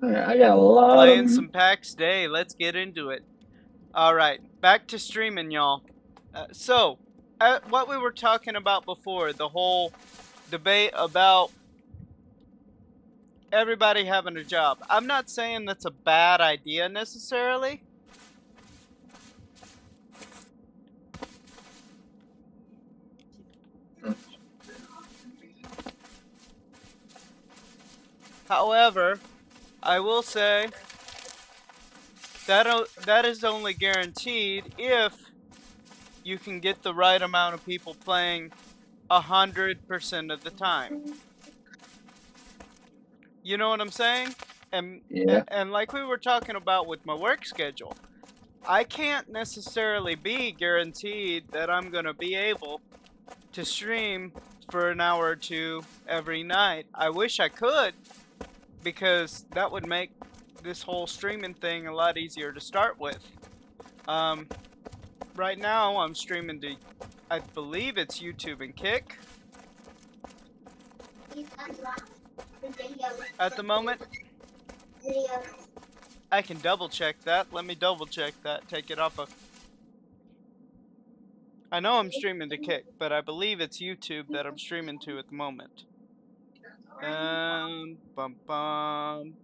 Alright, I got a lot Playing of... some PAX Dei. Let's get into it. Alright, back to streaming, y'all. What we were talking about before, the whole debate about everybody having a job. I'm not saying that's a bad idea necessarily. However, I will say that is only guaranteed if you can get the right amount of people playing 100% of the time. You know what I'm saying? And Yeah. and like we were talking about with my work schedule, I can't necessarily be guaranteed that I'm going to be able to stream for an hour or two every night. I wish I could, because that would make this whole streaming thing a lot easier to start with. Um, right now I'm streaming to, I believe it's YouTube and Kick at the moment. I can double check that. Let me double check that. Take it off of. I know I'm streaming to Kick, but I believe it's YouTube that I'm streaming to at the moment. Bum bum.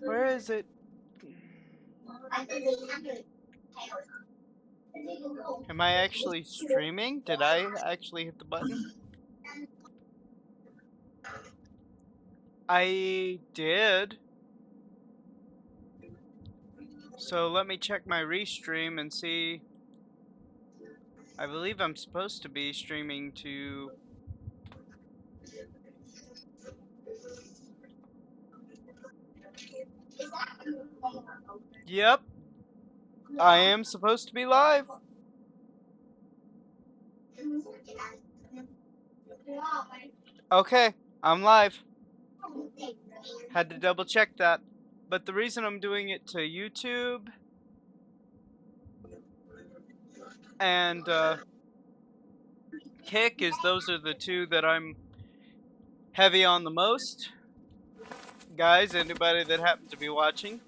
Where is it? Am I actually streaming? Did I actually hit the button? I did. So let me check my restream and see. I believe I'm supposed to be streaming to. Yep, I am supposed to be live. Okay, I'm live. Had to double check that. But the reason I'm doing it to YouTube and Kick is those are the two that I'm heavy on the most. Guys, anybody that happens to be watching,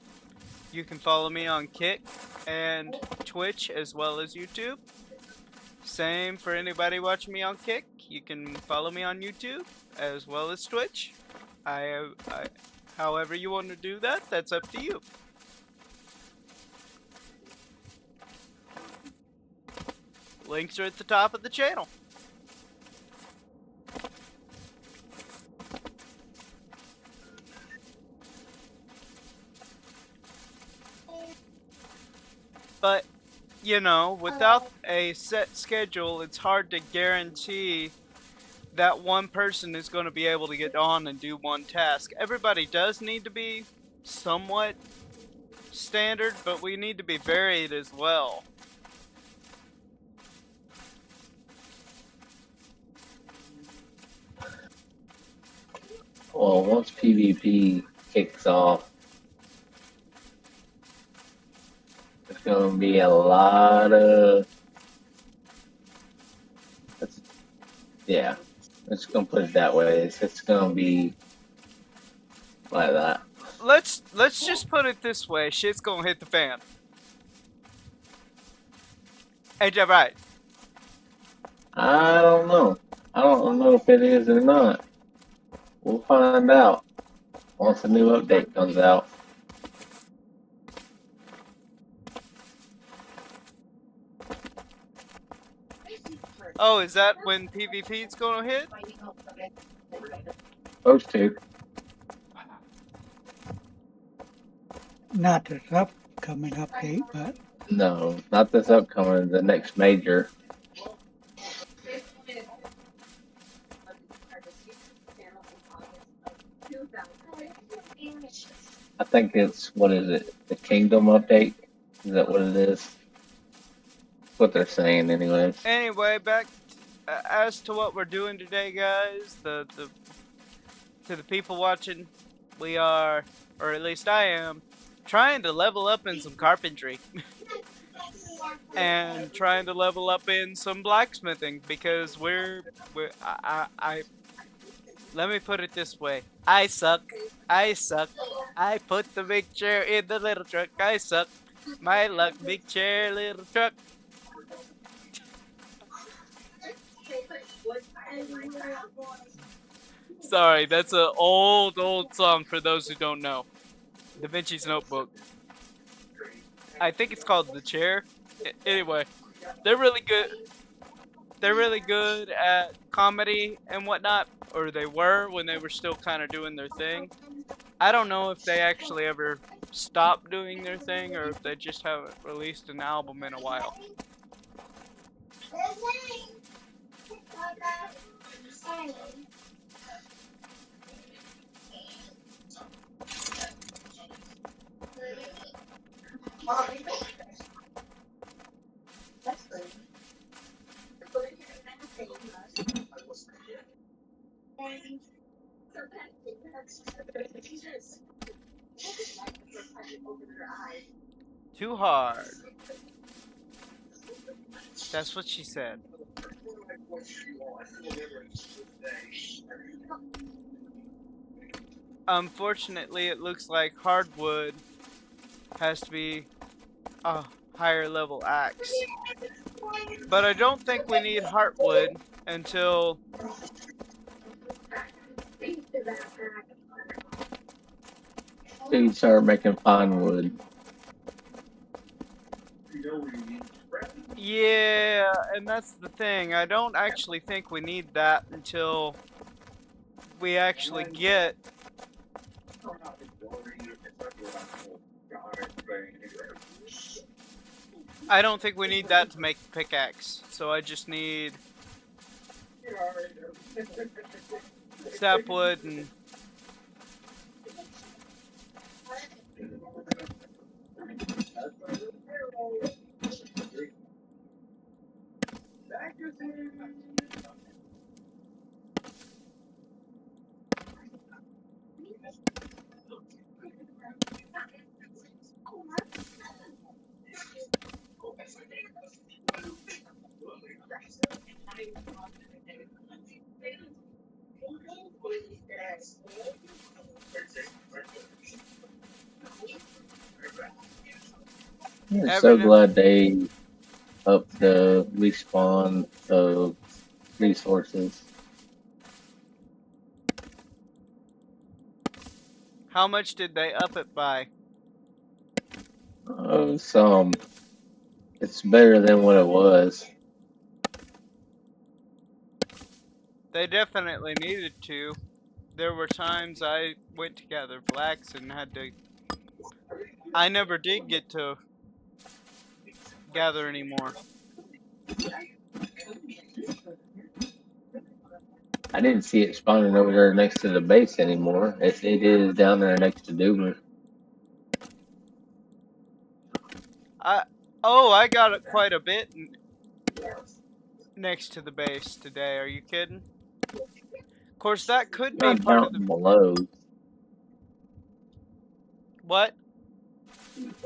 you can follow me on Kick and Twitch as well as YouTube. Same for anybody watching me on Kick. You can follow me on YouTube as well as Twitch. However you want to do that, that's up to you. Links are at the top of the channel. But, you know, without a set schedule, it's hard to guarantee that one person is going to be able to get on and do one task. Everybody does need to be somewhat standard, but we need to be varied as well. Well, once PvP kicks off, there's going to be a lot of... Yeah, let's go put it that way. It's going to be like that. Let's just put it this way, shit's gonna hit the fan. Ain't that right? I don't know. I don't know if it is or not. We'll find out once a new update comes out. Oh, is that when PvP is gonna hit? Supposed to. Not this upcoming update, but No, not this upcoming, the next major. I think it's, what is it? The Kingdom update? Is that what it is? What they're saying, anyways. Anyway, back as to what we're doing today, guys. The to the people watching, we are, or at least I am, trying to level up in some carpentry and trying to level up in some blacksmithing because I let me put it this way. I suck. I suck. I put the big chair in the little truck. I suck. My luck, big chair, little truck. Sorry, that's an old song for those who don't know. Da Vinci's Notebook. I think it's called The Chair. Anyway, they're really good. They're really good at comedy and whatnot, or they were when they were still kind of doing their thing. I don't know if they actually ever stopped doing their thing or if they just haven't released an album in a while. Too hard. That's what she said. Unfortunately, it looks like hardwood has to be a higher level axe. But I don't think we need heartwood until You start making fine wood. yeah, and that's the thing. I don't actually think we need that until we actually get I don't think we need that to make the pickaxe. So I just need sapwood and I'm so every glad they upped the respawn of resources. How much did they up it by? Some it's better than what it was. They definitely needed to. There were times I went to gather flax and had to. I never did get to gather anymore. I didn't see it spawning over there next to the base anymore. It is down there next to Duber. I got it quite a bit next to the base today. Are you kidding? Of course, that could be Not part of the down below. what?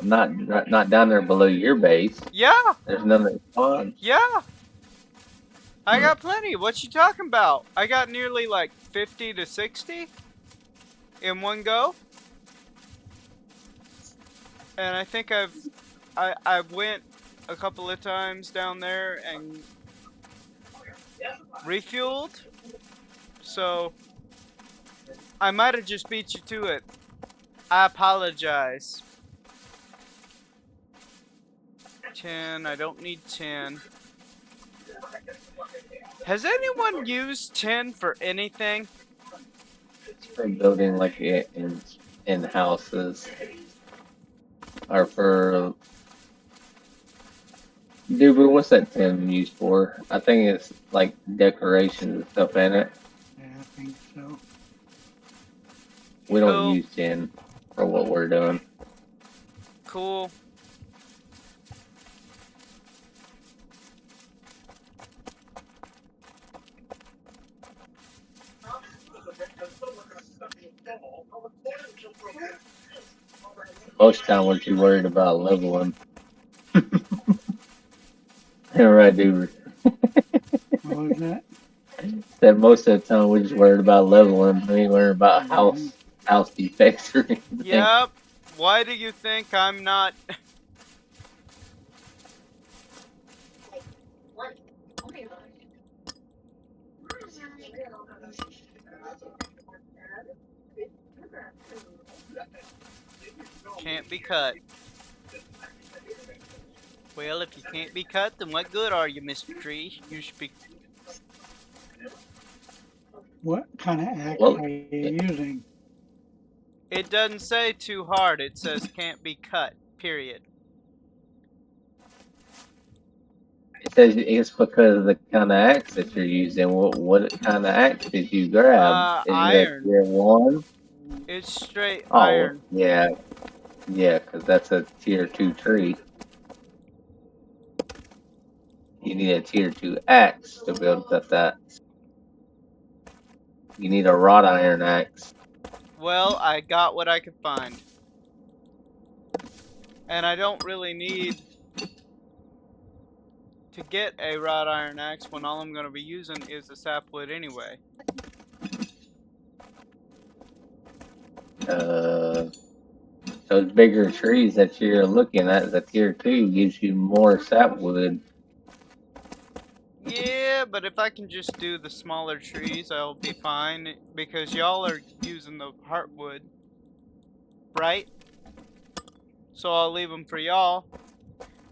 Not down there below your base. Yeah, There's none that spawn. yeah. I got plenty. What you talking about? I got nearly like 50 to 60 in one go. And I think I went a couple of times down there and refueled. So I might have just beat you to it. I apologize. 10, I don't need 10. Has anyone used 10 for anything? For building like in houses or for Duber. What's that 10 used for? I think it's like decorations and stuff in it. Yeah, I think so. We don't Cool. use 10 for what we're doing. Cool. Most of the time, weren't you worried about leveling? Right, dude. What was that? That most of the time we're just worried about leveling. We ain't worried about Mhm. house defects or anything. Yep. Why do you think I'm not? Can't be cut. Well, if you can't be cut, then what good are you, Mr. Tree? You should be. What kind of axe Well, are you using? It doesn't say too hard. It says can't be cut. Period. it says it's because of the kind of axe that you're using. What kind of axe did you grab? Is it a Iron. tier one? It's straight Oh, iron. yeah, yeah, because that's a tier two tree. You need a tier two axe to be able to cut that. You need a wrought iron axe. Well, I got what I could find. And I don't really need to get a wrought iron axe when all I'm going to be using is a sapwood anyway. Uh, those bigger trees that you're looking at, the tier two gives you more sapwood. Yeah, but if I can just do the smaller trees, I'll be fine. Because y'all are using the heartwood, right? So I'll leave them for y'all.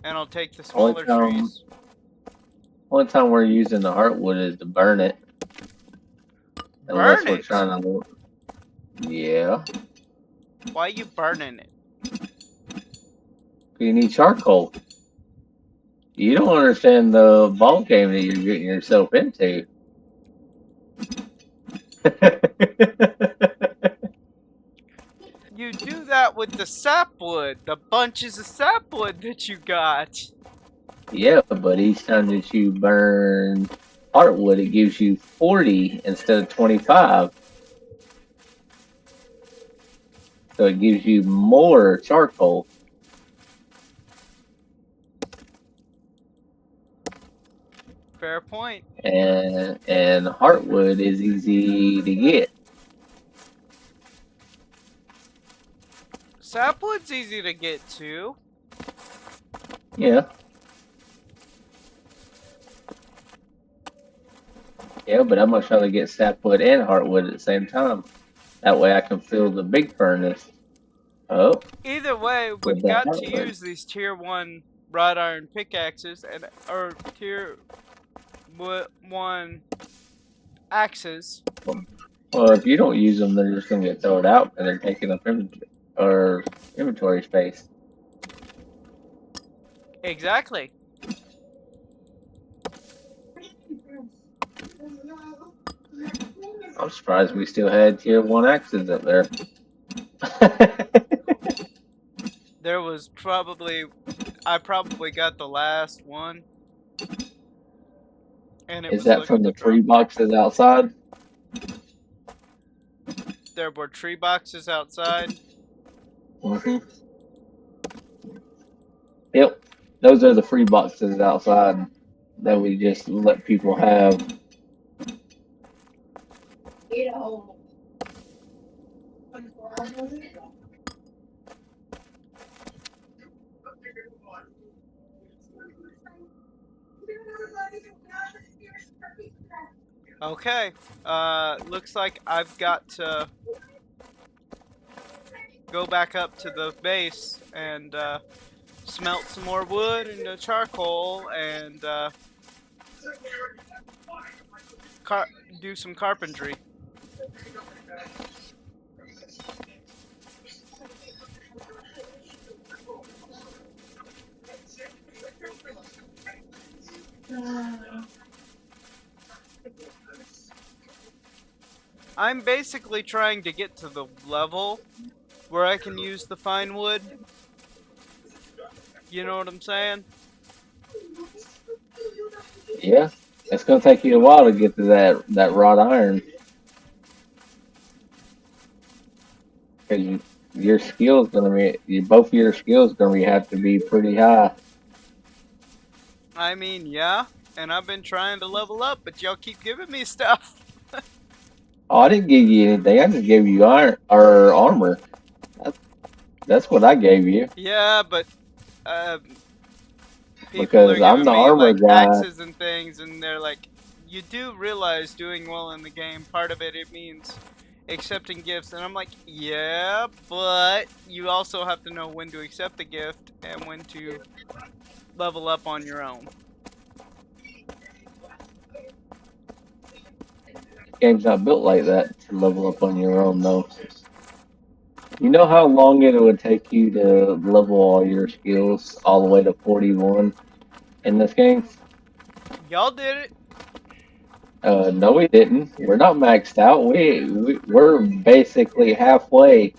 And I'll take the Only smaller time, trees. only time we're using the heartwood is to burn it, unless Burn we're it! trying to. Yeah, Why are you burning it? you need charcoal. You don't understand the ball game that you're getting yourself into. You do that with the sapwood, the bunches of sapwood that you got. Yeah, but each time that you burn heartwood, it gives you 40 instead of 25. So it gives you more charcoal. Fair point. And heartwood is easy to get. Sapwood's easy to get to. Yeah. Yeah, but I'm gonna try to get sapwood and heartwood at the same time. That way I can fill the big furnace up Either way, with we've that got to heartwood. use these tier 1 wrought iron pickaxes and or tier 1 axes. Well, if you don't use them, they're just gonna get thrown out and they're taking up inventory space. Exactly. I'm surprised we still had tier one axes up there. There was probably I probably got the last one and it Is was that from looking to the tree drop me. boxes outside? There were tree boxes outside. Hmm. Yep, those are the free boxes outside that we just let people have. Okay. Looks like I've got to go back up to the base and smelt some more wood and charcoal and do some carpentry. I'm basically trying to get to the level where I can use the fine wood. You know what I'm saying? Yeah, it's gonna take you a while to get to that wrought iron. 'Cause your skills gonna both of your skills gonna have to be pretty high. I mean, yeah, and I've been trying to level up, but y'all keep giving me stuff. Oh, I didn't give you anything. I just gave you iron or armor. That's, that's what I gave you Yeah, but uh, people are because I'm giving the me armor like guy. axes and things, and they're like, you do realize doing well in the game, part of it means accepting gifts, and I'm like, yeah, but you also have to know when to accept the gift and when to level up on your own. Game's not built like that to level up on your own though. You know how long it would take you to level all your skills all the way to 41 in this game? Y'all did it. No, we didn't. We're not maxed out. We're basically halfway,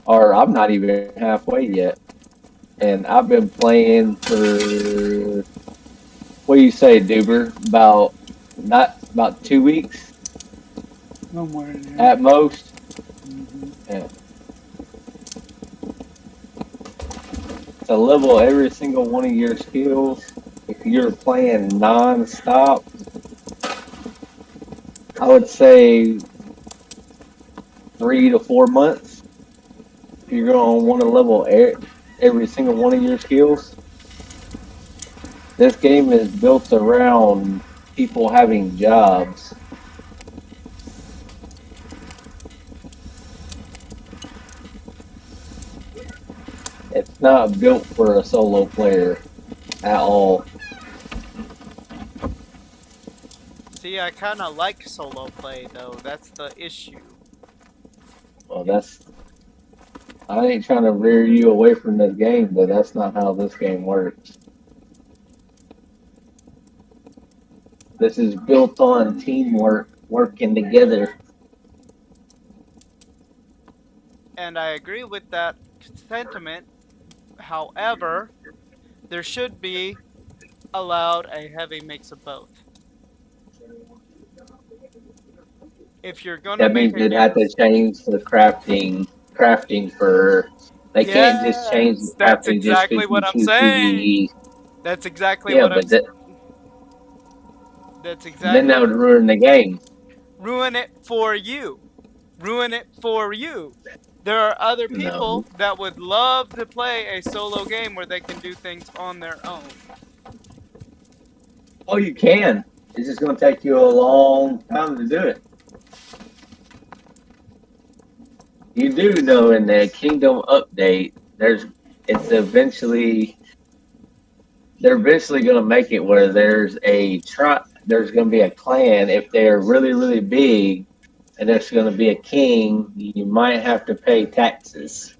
or I'm not even halfway yet. And I've been playing for what do you say, Duber? About not about 2 weeks somewhere in there. at most. Hmm. Yeah. To level every single one of your skills, if you're playing non-stop, I would say 3 to 4 months. If you're going to want to level every single one of your skills, this game is built around people having jobs. It's not built for a solo player at all. See, I kind of like solo play though. That's the issue. Well, I ain't trying to rear you away from this game, but that's not how this game works. This is built on teamwork, working together. And I agree with that sentiment. However, there should be allowed a heavy mix of both. If you're gonna That make means a they'd game, have to change the crafting for. They can't just change the yes, that's crafting just exactly because you what I'm choose saying. PvE. That's exactly Yeah, what but that, that's then that exactly would ruin the game. ruin it for you. Ruin it for you. There are other No. people that would love to play a solo game where they can do things on their own. Oh, you can. It's just going to take you a long time to do it. You do know in the Kingdom update, it's eventually they're eventually going to make it where there's going to be a clan if they're really really big, and there's going to be a king. You might have to pay taxes.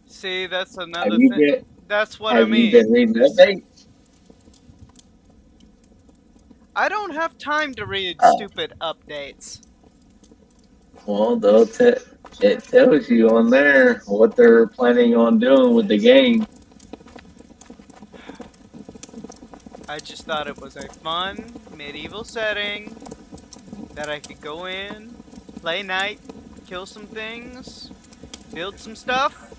See, that's Have another you thing. been That's what I Have you mean. been reading the This update? I don't have time to read Oh, stupid updates. well, it tells you on there what they're planning on doing with the game. I just thought it was a fun medieval setting that I could go in, play night, kill some things, build some stuff,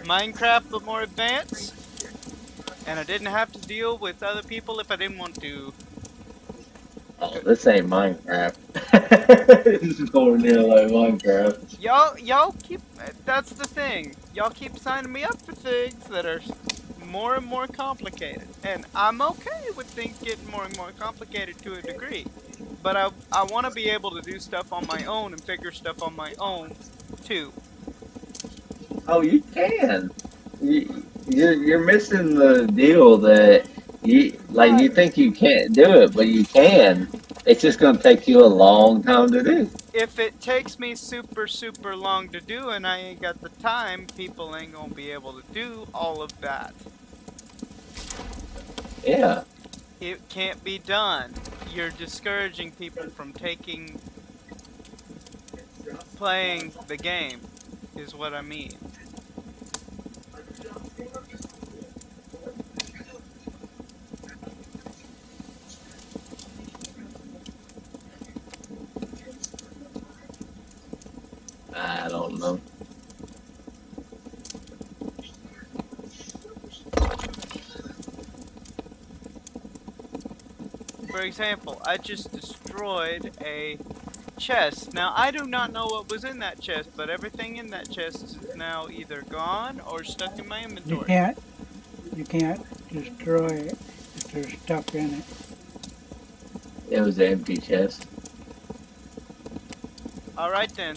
Minecraft but more advanced, and I didn't have to deal with other people if I didn't want to. Oh, this ain't Minecraft. This is nowhere near like Minecraft. Y'all keep, that's the thing. Y'all keep signing me up for things that are more and more complicated. And I'm okay with things getting more and more complicated to a degree. But I want to be able to do stuff on my own and figure stuff on my own too. Oh, you can. You're missing the deal that you But think you can't do it, but you can. It's just gonna take you a long time to do. if it takes me super long to do and I ain't got the time, people ain't gonna be able to do all of that. Yeah. It can't be done. You're discouraging people from playing the game, is what I mean. don't know. For example, I just destroyed a chest. Now, I do not know what was in that chest, but everything in that chest is now either gone or stuck in my You inventory. can't destroy it if there's stuff in it. It was an empty chest. Alright then.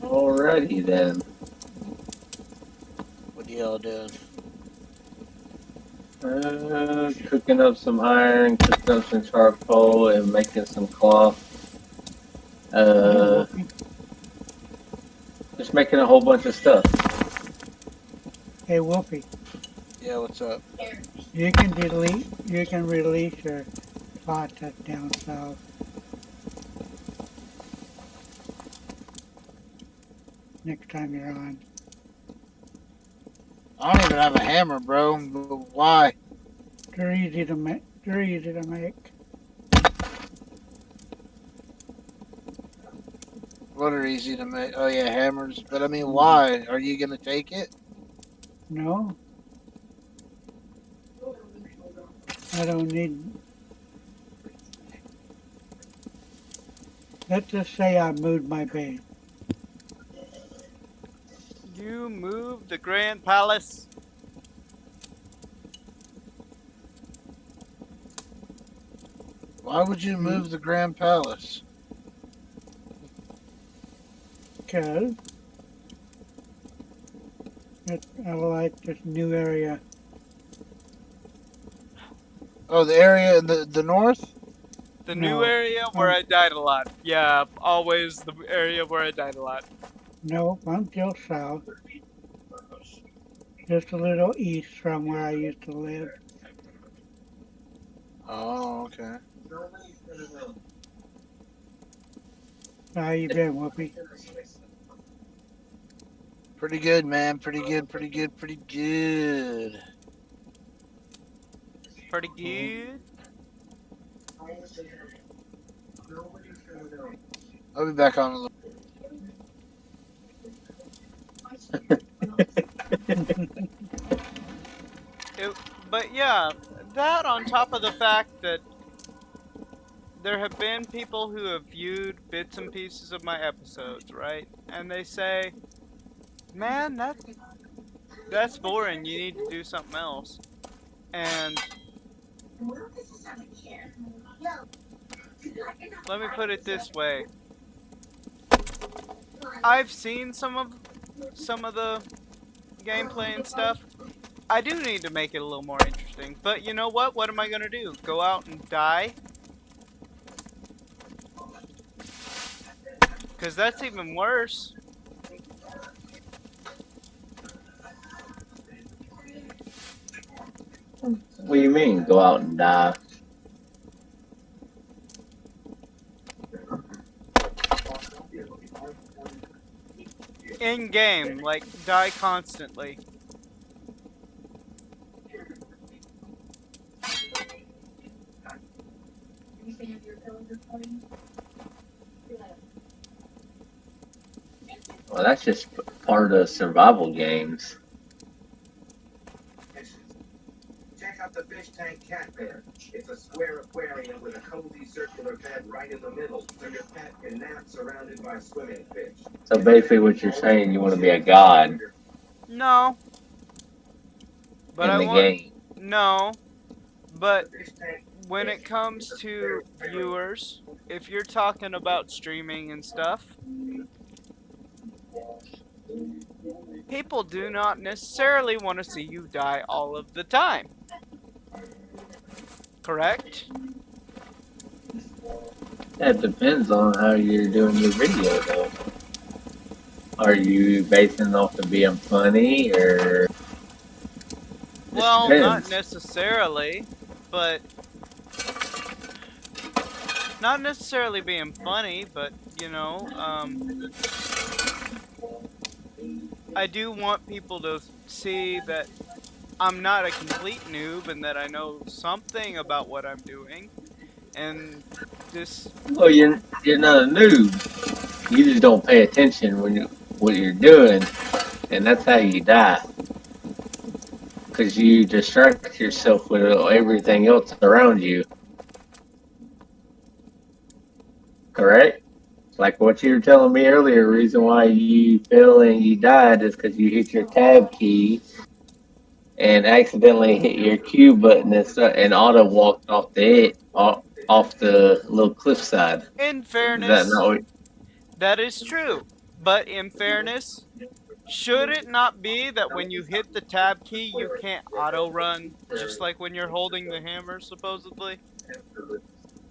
Alrighty then. What are y'all doing? Cooking up some iron, cooking up some charcoal, and making some cloth. Hey, Uh, Wolfie. just making a whole bunch of stuff. Hey, Wolfie. Yeah, what's up? You can release your plot that's down south. Next time you're on. I don't even have a hammer, bro. But why? They're easy to make. They're easy to make. What are easy to make? Oh yeah, hammers. But I mean, why? Are you gonna take it? No, I don't need. Let's just say I moved my base. You moved the Grand Palace. Why would you move the Grand Palace? Because I like this new area. Oh, the area in the north? The new No, area where I died a lot. Yeah, always the area where I died a lot. no, I'm still south. Just a little east from where I used to live. Oh, okay. How you been, Whoopi? Pretty good, man. Pretty good. Pretty good. Pretty good. Pretty good. I'll be back on a little. But yeah, that on top of the fact that there have been people who have viewed bits and pieces of my episodes, right? And they say, "Man, that's boring. You need to do something else." And let me put it this way. I've seen some of the gameplay and stuff. I do need to make it a little more interesting. But you know what? What am I gonna do? Go out and die? Because that's even worse. What do you mean, go out and die? In game, like, die constantly. Well, that's just part of survival games. Check out the fish tank cat pen. It's a square aquarium with a cozy circular bed right in the middle, so your pet can nap surrounded by swimming fish. So basically, what you're saying, you want to be a god No. But in I the want... game. No. But when it comes to viewers, if you're talking about streaming and stuff, people do not necessarily want to see you die all of the time. Correct? That depends on how you're doing your video, though. Are you basing it off of being funny or just Well, not depends? necessarily, but not necessarily being funny, but I do want people to see that I'm not a complete noob and that I know something about what I'm doing. And this, Well, you're not a noob. You just don't pay attention when you what you're doing, and that's how you die. Because you distract yourself with everything else around you. Correct? Like what you were telling me earlier. Reason why you fell and you died is because you hit your tab key and accidentally hit your Q button and auto walked off the little cliffside. in Is that fairness, not what? that is true. But in fairness, should it not be that when you hit the tab key, you can't auto run just like when you're holding the hammer, supposedly?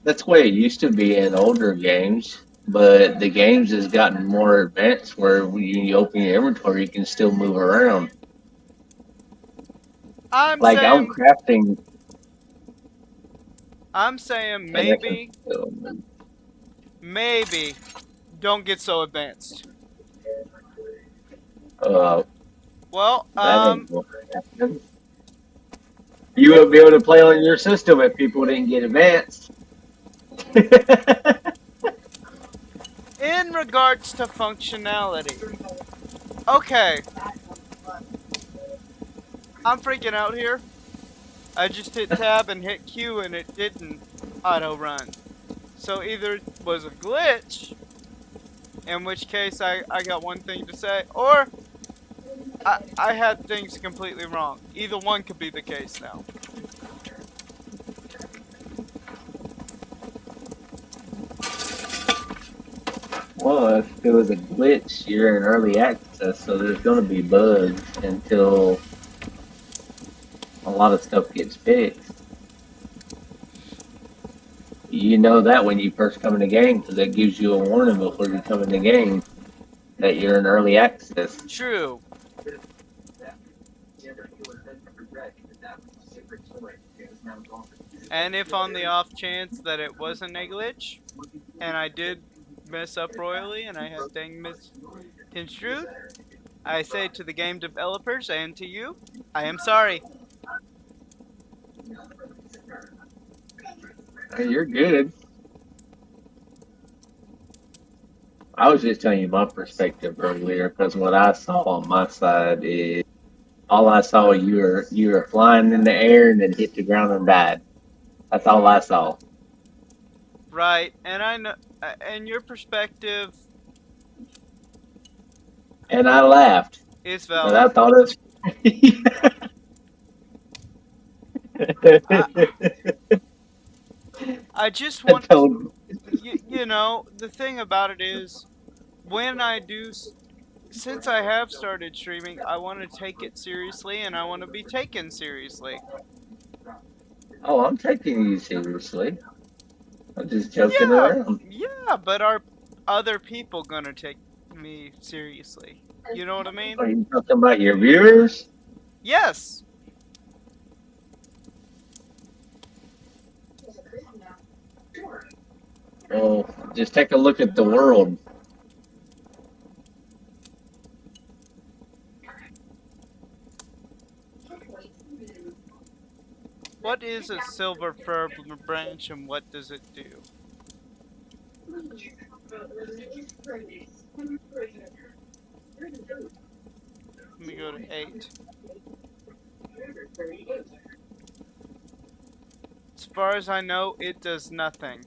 That's the way it used to be in older games, but the games has gotten more advanced where when you open your inventory, you can still move around. I'm Like I'm saying, crafting, I'm saying and I can maybe, still move. maybe don't get so advanced. Uh, Well, that ain't gonna happen. You wouldn't be able to play on your system if people didn't get advanced. in regards to functionality, okay, I'm freaking out here. I just hit tab and hit Q and it didn't auto run. So either it was a glitch, in which case I got one thing to say, or I had things completely wrong. Either one could be the case now. Well, if it was a glitch, you're in early access, so there's going to be bugs until a lot of stuff gets fixed. You know that when you first come in the game because it gives you a warning before you come in the game that you're in early access. True. And if on the off chance that it wasn't a glitch, and I did mess up royally and I had things misconstrued, I say to the game developers and to you, I am sorry. Hey, you're good. I was just telling you my perspective earlier because what I saw on my side is all I saw you were flying in the air and then hit the ground and died. That's all I saw, Right, and I know, and your perspective and I laughed, is but I valid. thought it I was. I just I want told the thing about it is when I do since I have started streaming, I want to take it seriously and I want to be taken seriously. Oh, I'm taking you seriously. I'm just joking Yeah, around. yeah, but are other people gonna take me seriously? You know what I mean? Are you talking about your viewers? Yes. Well, just take a look at the world. What is a silver fir branch and what does it do? Let me go to 8. As far as I know, it does nothing.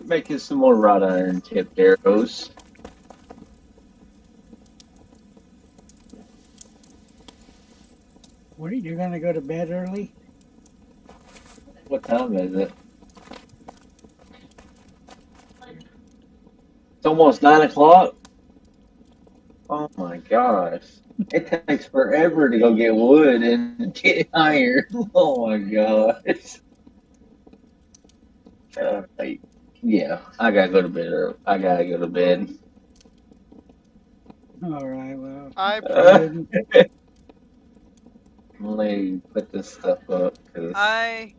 Making some more wrought iron tipped arrows. What, you're gonna go to bed early? What time is it? It's almost 9 o'clock. Oh my gosh. It takes forever to go get wood and get iron. Oh my gosh. Like, yeah, I gotta go to bed. I gotta go to bed. All right. Well, I Uh, prob you Let me put this stuff up because I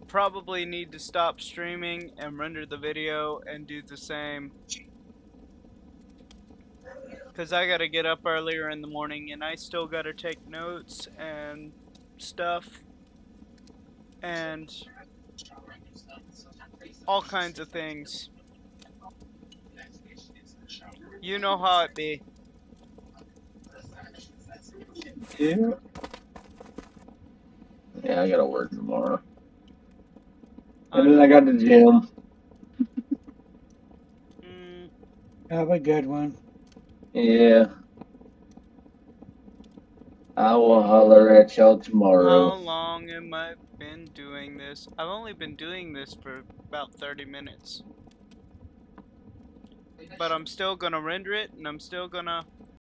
probably need to stop streaming and render the video and do the same. Because I gotta get up earlier in the morning and I still gotta take notes and stuff and all kinds of things. You know how it be. yeah, yeah, I gotta work tomorrow, and then I'm. I got the gym. Mm, have a good one. Yeah, I will holler at y'all how tomorrow. long am I been doing this? I've only been doing this for about 30 minutes. But I'm still gonna render it and I'm still gonna